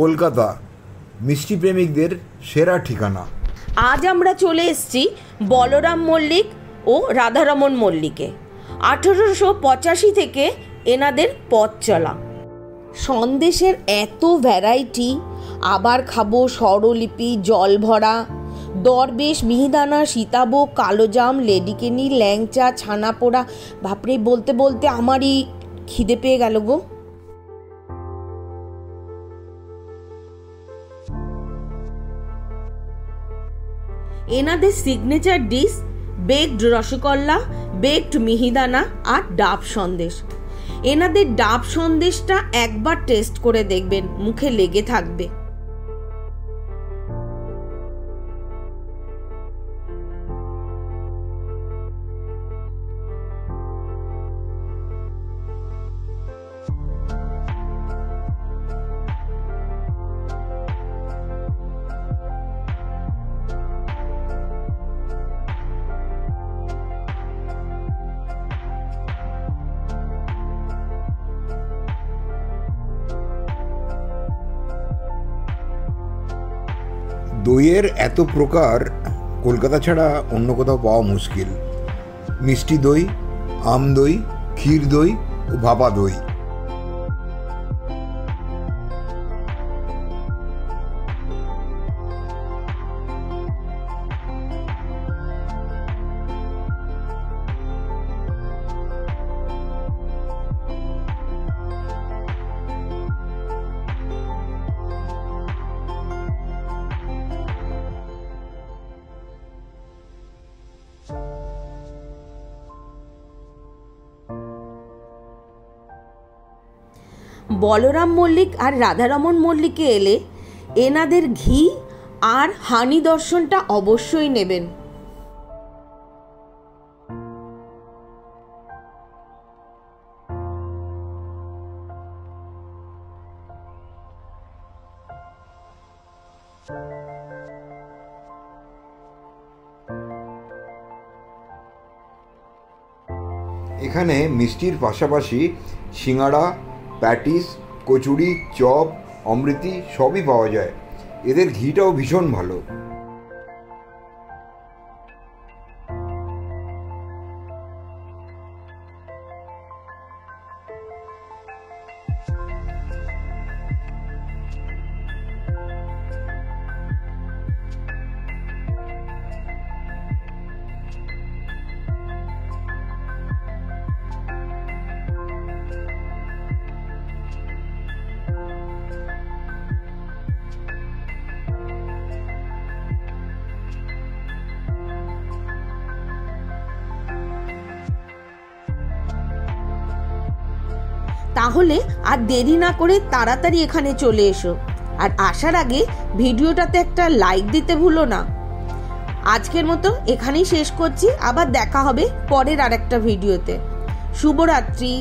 কলকাতা মিষ্টি প্রেমিকদের সেরা ঠিকানা। আজ আমরা চলে এসেছি বলরাম মল্লিক ও রাধারমণ মল্লিকে। 1885 থেকে এনাদের পথ চলা। সন্দেশের এত ভ্যারাইটি, আবার খাবো, স্বরলিপি, জল ভরা, দরবেশ, মিহিদানা, সীতাভোগ, কালোজাম, লেডিকেনি, ল্যাংচা, ছানা পোড়া। বাপরে, বলতে বলতে আমারই খিদে পেয়ে গেল গো। এনাদের signature dish baked rasgulla, baked mihidana আর ডাব সন্দেশ। এনাদের ডাব সন্দেশটা একবার টেস্ট করে দেখবেন, মুখে লেগে থাকবে। দইয়ের এত প্রকার কলকাতা ছাড়া অন্য কোথাও পাওয়া মুশকিল। মিষ্টি দই, আম দই, ক্ষীর দই ও ভাপা দই। বলরাম মল্লিক আর রাধারমণ মল্লিকে এলে এনাদের ঘি আর হানি দর্শনটা অবশ্যই নেবেন। এখানে মিষ্টির পাশাপাশি সিঙ্গাড়া, প্যাটিস, কচুরি, চপ, অমৃতি সবই পাওয়া যায়। এদের ঘিটাও ভীষণ ভালো। তাহলে আর দেরি না করে তাড়াতাড়ি এখানে চলে এসো। আর আসার আগে ভিডিওটাতে একটা লাইক দিতে ভুলো না। আজকের মতো এখানেই শেষ করছি, আবার দেখা হবে পরের আরেকটা ভিডিওতে। শুভরাত্রি।